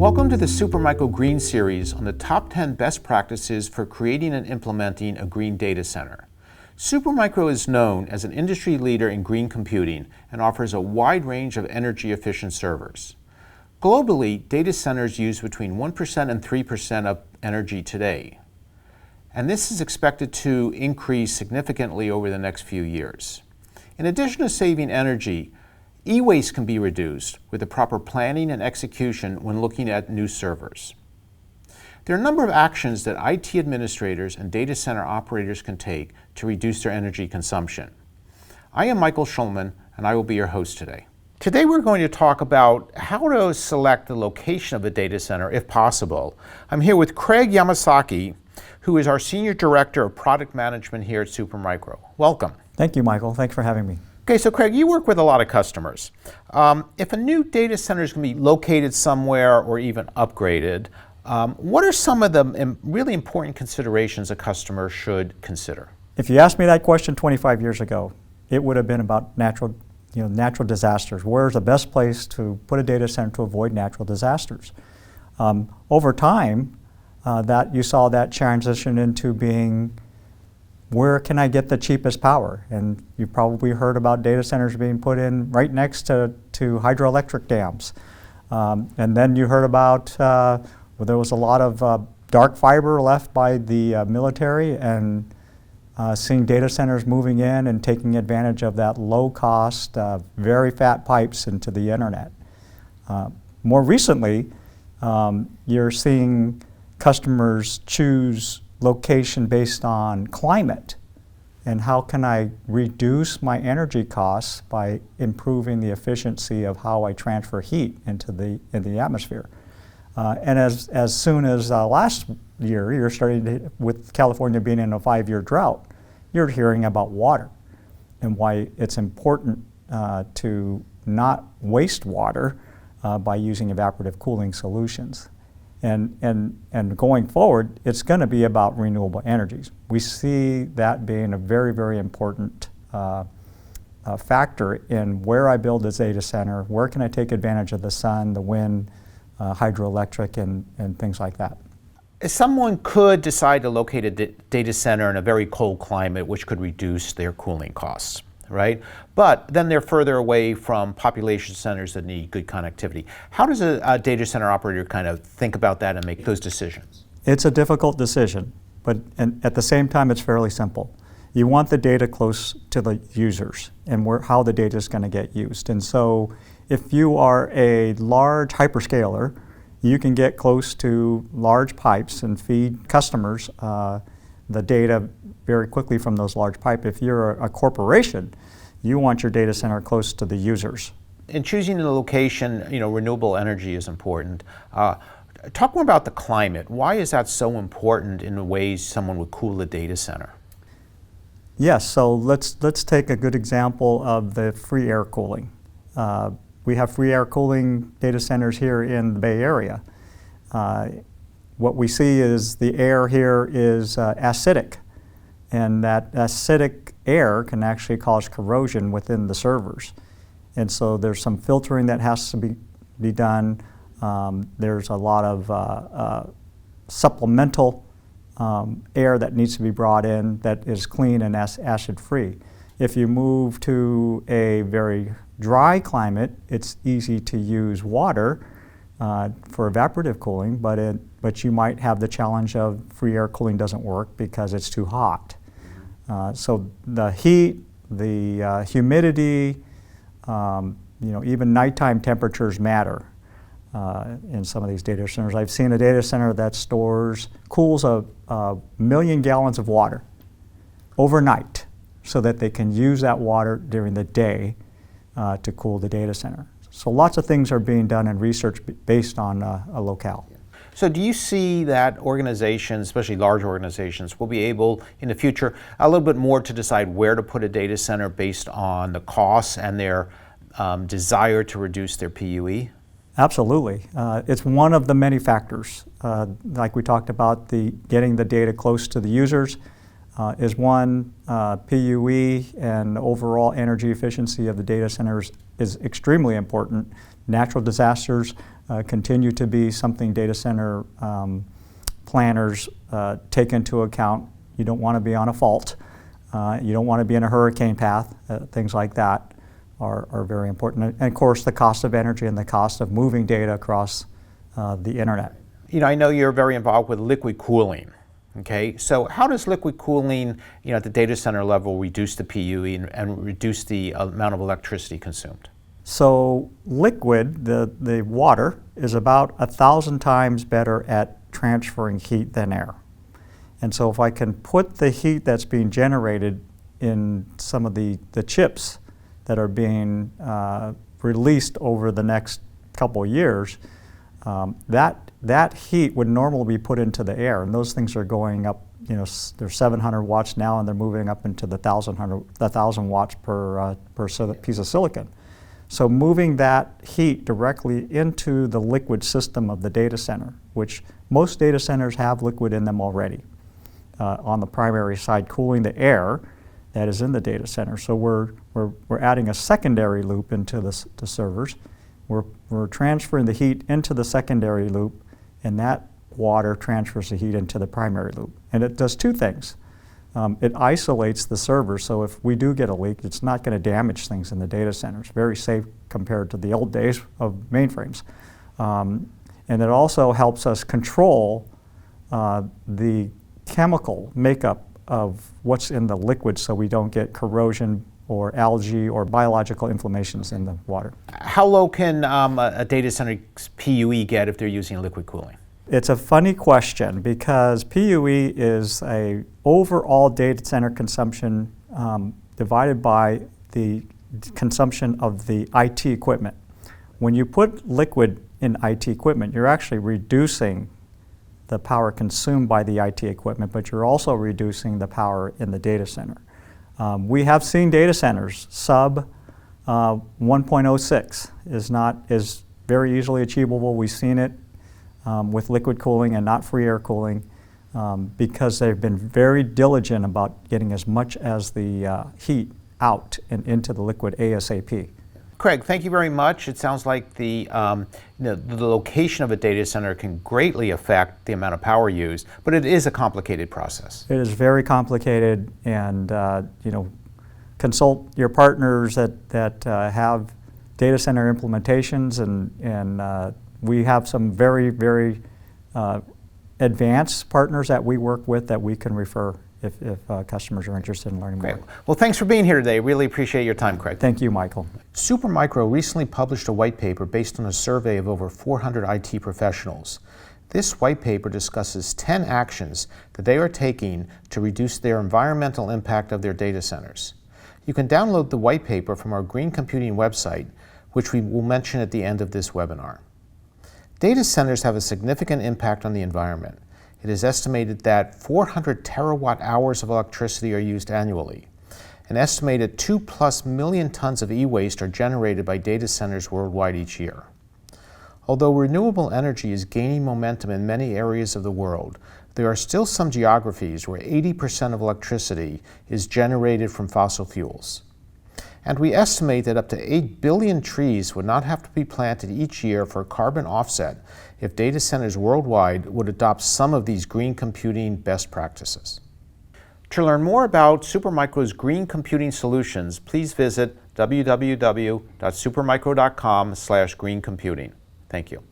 Welcome to the Supermicro Green Series on the top 10 best practices for creating and implementing a green data center. Supermicro is known as an industry leader in green computing and offers a wide range of energy-efficient servers. Globally, data centers use between 1% and 3% of energy today, and this is expected to increase significantly over the next few years. In addition to saving energy, e-waste can be reduced with the proper planning and execution when looking at new servers. There are a number of actions that IT administrators and data center operators can take to reduce their energy consumption. I am Michael Schulman, and I will be your host today. Today we're going to talk about how to select the location of a data center if possible. I'm here with Craig Yamasaki, who is our Senior Director of Product Management here at Supermicro. Welcome. Thank you, Michael. Thanks for having me. Okay, so Craig, you work with a lot of customers. If a new data center is going to be located somewhere or even upgraded, what are some of the really important considerations a customer should consider? If you asked me that question 25 years ago, it would have been about natural disasters. Where's the best place to put a data center to avoid natural disasters? Over time, that you saw that transition into being, where can I get the cheapest power? And you probably heard about data centers being put in right next to hydroelectric dams. And then you heard about there was a lot of dark fiber left by the military, and seeing data centers moving in and taking advantage of that low cost, very fat pipes into the internet. More recently, you're seeing customers choose location based on climate and how can I reduce my energy costs by improving the efficiency of how I transfer heat into the atmosphere. And as soon as last year, you're starting to, with California being in a 5-year drought, you're hearing about water and why it's important to not waste water by using evaporative cooling solutions. And going forward, it's going to be about renewable energies. We see that being a very, very important factor in where I build this data center, where can I take advantage of the sun, the wind, hydroelectric, and things like that. Someone could decide to locate a data center in a very cold climate, which could reduce their cooling costs, right? But then they're further away from population centers that need good connectivity. How does a data center operator kind of think about that and make those decisions? It's a difficult decision, but at the same time, it's fairly simple. You want the data close to the users and how the data is going to get used. And so if you are a large hyperscaler, you can get close to large pipes and feed customers the data very quickly from those large pipes. If you're a corporation, you want your data center close to the users. In choosing the location, renewable energy is important. Talk more about the climate. Why is that so important in the ways someone would cool a data center? Yes, so let's take a good example of the free air cooling. We have free air cooling data centers here in the Bay Area. What we see is the air here is acidic, and that acidic air can actually cause corrosion within the servers. And so there's some filtering that has to be done. There's a lot of supplemental air that needs to be brought in that is clean and acid-free. If you move to a very dry climate, it's easy to use water for evaporative cooling, but you might have the challenge of free air cooling doesn't work because it's too hot. So the heat, the humidity, even nighttime temperatures matter in some of these data centers. I've seen a data center that cools a million gallons of water overnight so that they can use that water during the day to cool the data center. So lots of things are being done in research based on a locale. So do you see that organizations, especially large organizations, will be able in the future a little bit more to decide where to put a data center based on the costs and their desire to reduce their PUE? Absolutely. It's one of the many factors. Like we talked about, getting the data close to the users is one. PUE and overall energy efficiency of the data centers is extremely important. Natural disasters continue to be something data center planners take into account. You don't want to be on a fault. You don't want to be in a hurricane path. Things like that are very important. And of course, the cost of energy and the cost of moving data across the internet. You know, I know you're very involved with liquid cooling. Okay, so how does liquid cooling, at the data center level reduce the PUE and reduce the amount of electricity consumed? So liquid, the water, is about 1,000 times better at transferring heat than air. And so if I can put the heat that's being generated in some of the chips that are being released over the next couple of years, that heat would normally be put into the air, and those things are going up. They're 700 watts now, and they're moving up into the 1,000 watts per piece of silicon. So moving that heat directly into the liquid system of the data center, which most data centers have liquid in them already, on the primary side, cooling the air that is in the data center. So we're adding a secondary loop into the servers. We're transferring the heat into the secondary loop, and that water transfers the heat into the primary loop. And it does two things. It isolates the server, so if we do get a leak, it's not going to damage things in the data center. It's very safe compared to the old days of mainframes. And it also helps us control the chemical makeup of what's in the liquid, so we don't get corrosion or algae or biological inflammations in the water. How low can a data center PUE get if they're using liquid cooling? It's a funny question because PUE is a overall data center consumption divided by the consumption of the IT equipment. When you put liquid in IT equipment, you're actually reducing the power consumed by the IT equipment, but you're also reducing the power in the data center. We have seen data centers sub 1.06 is very easily achievable. We've seen it with liquid cooling and not free air cooling because they've been very diligent about getting as much as the heat out and into the liquid ASAP. Craig, thank you very much. It sounds like the location of a data center can greatly affect the amount of power used, but it is a complicated process. It is very complicated, and consult your partners that have data center implementations, and we have some very, very advanced partners that we work with that we can refer if customers are interested in learning more. Great. Well, thanks for being here today. Really appreciate your time, Craig. Thank you, Michael. Supermicro recently published a white paper based on a survey of over 400 IT professionals. This white paper discusses 10 actions that they are taking to reduce their environmental impact of their data centers. You can download the white paper from our Green Computing website, which we will mention at the end of this webinar. Data centers have a significant impact on the environment. It is estimated that 400 terawatt hours of electricity are used annually. An estimated 2+ million tons of e-waste are generated by data centers worldwide each year. Although renewable energy is gaining momentum in many areas of the world, there are still some geographies where 80% of electricity is generated from fossil fuels. And we estimate that up to 8 billion trees would not have to be planted each year for carbon offset if data centers worldwide would adopt some of these green computing best practices. To learn more about Supermicro's green computing solutions, please visit www.supermicro.com/greencomputing. Thank you.